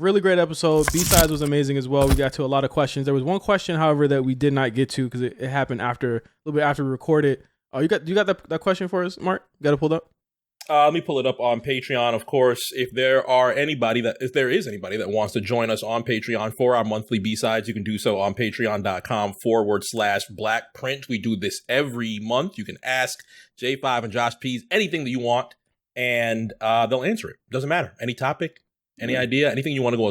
Really great episode. B-Sides was amazing as well. We got to a lot of questions. There was one question, however, that we did not get to because it happened after a little bit after we recorded. Oh, you got that question for us, Mark? You got it pulled up? Let me pull it up on Patreon, of course. If there is anybody that wants to join us on Patreon for our monthly B-Sides, you can do so on patreon.com/blackprint. We do this every month. You can ask J5 and Josh Pease anything that you want, and they'll answer it. Doesn't matter. Any topic, any idea, anything you want to go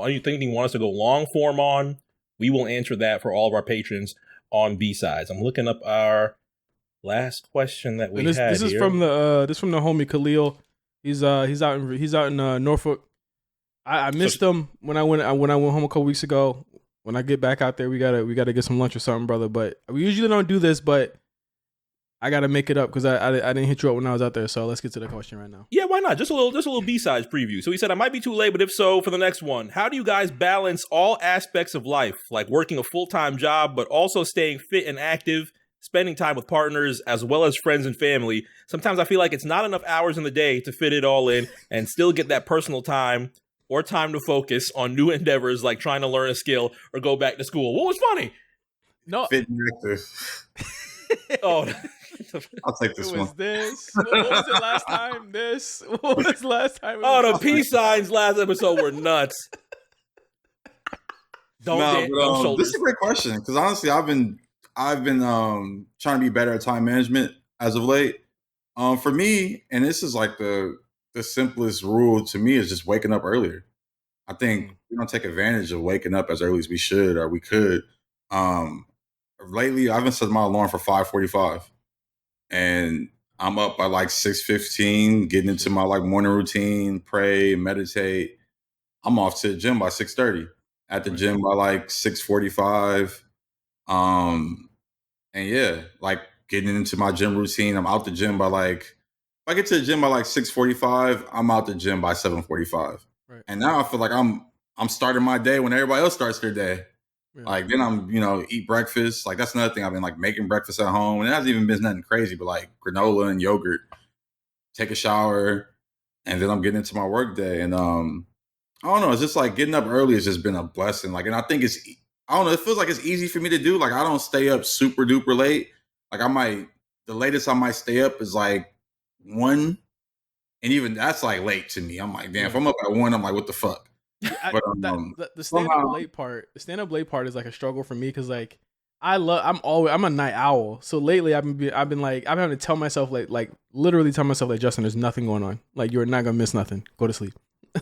anything you want us to go long form on, we will answer that for all of our patrons on B-Sides. I'm looking up our last question that we had. This is from the homie Khalil. He's out in Norfolk. I missed him when I went home a couple weeks ago. When I get back out there, we gotta get some lunch or something, brother. But we usually don't do this, but I gotta make it up because I didn't hit you up when I was out there. So let's get to the question right now. Yeah, why not? Just a little B-Sides preview. So he said, I might be too late, but if so, for the next one, how do you guys balance all aspects of life, like working a full-time job, but also staying fit and active, spending time with partners as well as friends and family? Sometimes I feel like it's not enough hours in the day to fit it all in and still get that personal time or time to focus on new endeavors like trying to learn a skill or go back to school. What was funny? No. Fit and active. Oh, I'll take this one. This. What was it last time? This. What was last time? Oh, the peace signs last episode were nuts. This is a great question because honestly, I've been trying to be better at time management as of late. For me, and this is like the simplest rule to me, is just waking up earlier. I think we don't take advantage of waking up as early as we should or we could. Lately, I've been setting my alarm for 5:45, and I'm up by like 6:15, getting into my like morning routine, pray, meditate. I'm off to the gym by 6:30. At the gym by like 6:45. And yeah, like getting into my gym routine. I'm out the gym by like, if I get to the gym by like 6:45, I'm out the gym by 7:45. Right. And now I feel like I'm starting my day when everybody else starts their day. Yeah. Like then I'm, eat breakfast. Like that's another thing. I've been like making breakfast at home, and it hasn't even been nothing crazy, but like granola and yogurt. Take a shower, and then I'm getting into my work day. And I don't know. It's just like getting up early has just been a blessing. Like, and I think I don't know. It feels like it's easy for me to do. Like, I don't stay up super duper late. Like, the latest I might stay up is like 1. And even that's like late to me. I'm like, damn, if I'm up at 1, I'm like, what the fuck? But the stand up late part is like a struggle for me because like I'm a night owl. So lately I've been having to tell myself like literally tell myself like, Justin, there's nothing going on. Like you're not gonna miss nothing. Go to sleep.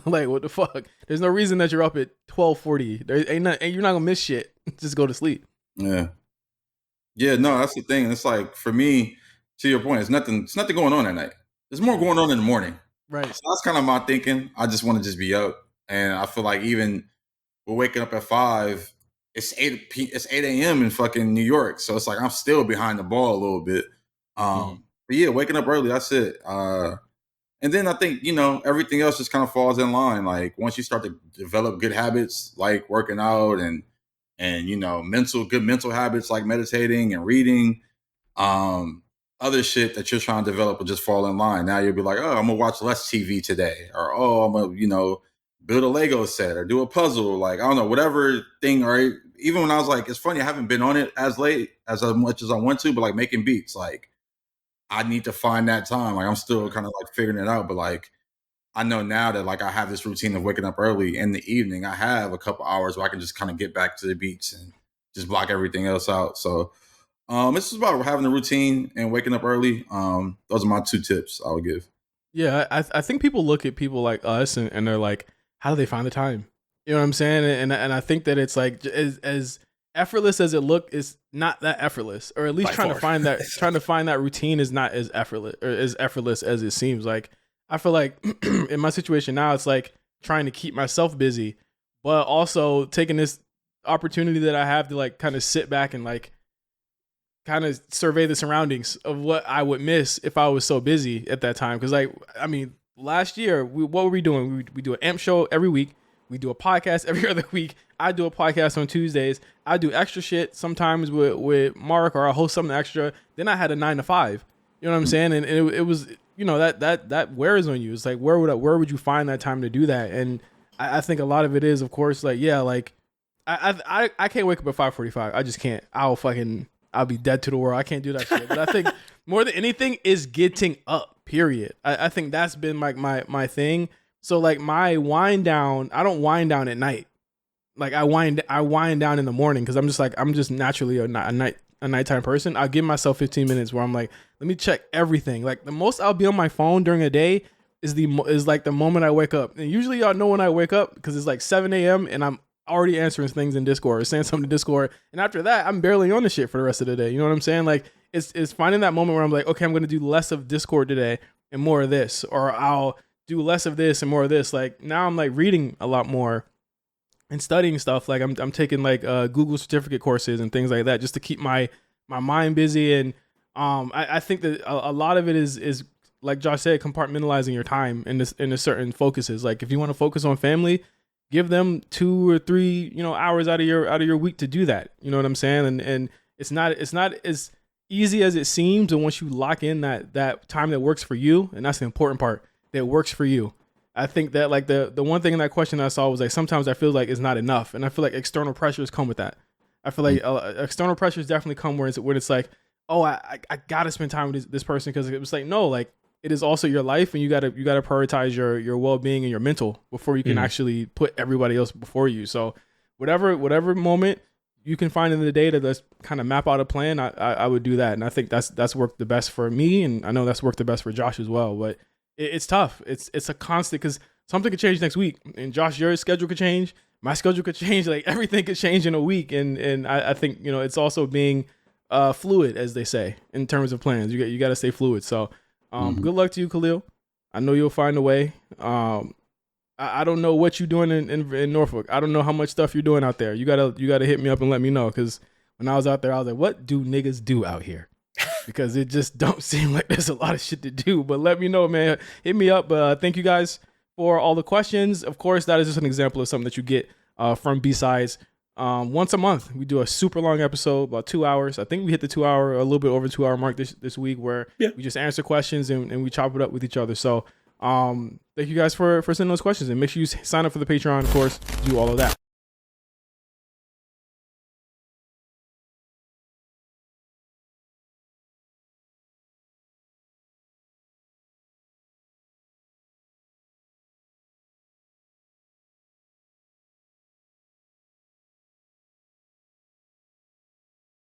Like what the fuck? There's no reason that you're up at 12:40. You're not gonna miss shit. Just go to sleep. Yeah. No, that's the thing. It's like for me, to your point, it's nothing going on at night. There's more going on in the morning. Right. So that's kind of my thinking. I just want to just be up, and I feel like even we're waking up at 5. It's 8 a.m. in fucking New York, so it's like I'm still behind the ball a little bit. But yeah, waking up early, that's it. And then I think, everything else just kind of falls in line. Like once you start to develop good habits, like working out and good mental habits like meditating and reading, other shit that you're trying to develop will just fall in line. Now you'll be like, oh, I'm gonna watch less TV today, or oh, I'm gonna, build a Lego set or do a puzzle. Like, I don't know, whatever thing. Or even when I was like, it's funny, I haven't been on it as much as I want to, but like making beats, like I need to find that time. Like I'm still kind of like figuring it out, but like I know now that like I have this routine of waking up early in the evening. I have a couple hours where I can just kind of get back to the beats and just block everything else out. So this is about having a routine and waking up early. Those are my 2 tips I would give. Yeah, I think people look at people like us and they're like, how do they find the time? You know what I'm saying? And I think that it's like as effortless as it look is not that effortless, or at least trying to find that routine is not as effortless as it seems. Like I feel like in my situation now, it's like trying to keep myself busy, but also taking this opportunity that I have to like kind of sit back and like kind of survey the surroundings of what I would miss if I was so busy at that time. Cause like, I mean, last year, what were we doing? We do an AMP show every week. We do a podcast every other week. I do a podcast on Tuesdays. I do extra shit sometimes with Mark, or I'll host something extra. Then I had a 9 to 5. You know what I'm saying? And it was, that wears on you. It's like, where would you find that time to do that? And I think a lot of it is, of course, like, yeah, like I can't wake up at 5:45. I just can't. I'll be dead to the world. I can't do that shit. But I think more than anything is getting up, period. I think that's been like my thing. So like my wind down, I don't wind down at night. Like I wind down in the morning because I'm just naturally a nighttime person. I'll give myself 15 minutes where I'm like, let me check everything. Like the most I'll be on my phone during a day is like the moment I wake up. And usually y'all know when I wake up because it's like 7 a.m. and I'm already answering things in Discord or saying something to Discord. And after that, I'm barely on the shit for the rest of the day. You know what I'm saying? Like it's finding that moment where I'm like, okay, I'm going to do less of Discord today and more of this, or I'll do less of this and more of this. Like now I'm like reading a lot more and studying stuff. Like I'm taking like Google certificate courses and things like that just to keep my mind busy. And I think that a lot of it is like Josh said, compartmentalizing your time into certain focuses. Like if you want to focus on family, give them 2 or 3, hours out of your week to do that. You know what I'm saying? And it's not as easy as it seems. And once you lock in that time that works for you, and that's the important part, that works for you. I think that like the one thing in that question I saw was like, sometimes I feel like it's not enough. And I feel like external pressures come with that. I feel like external pressures definitely come when it's like, oh, I gotta spend time with this person, because it was like, no, like it is also your life, and you gotta prioritize your well-being and your mental before you can actually put everybody else before you. So whatever moment you can find in the day to just kind of map out a plan, I would do that. And I think that's worked the best for me, and I know that's worked the best for Josh as well. But it's tough. It's a constant, because something could change next week, and Josh, your schedule could change, my schedule could change, like everything could change in a week. And I think it's also being fluid, as they say, in terms of plans. You got to stay fluid. So good luck to you, Khalil. I know you'll find a way. I don't know what you're doing in Norfolk. I don't know how much stuff you're doing out there. You gotta hit me up and let me know, because when I was out there, I was like, what do niggas do out here? Because it just don't seem like there's a lot of shit to do. But let me know, man. Hit me up. Thank you guys for all the questions. Of course, that is just an example of something that you get from B-Sides. Once a month, we do a super long episode, about 2 hours. I think we hit the 2 hour, a little bit over 2 hour mark this week, where we just answer questions and we chop it up with each other. So thank you guys for sending those questions, and make sure you sign up for the Patreon, of course, do all of that.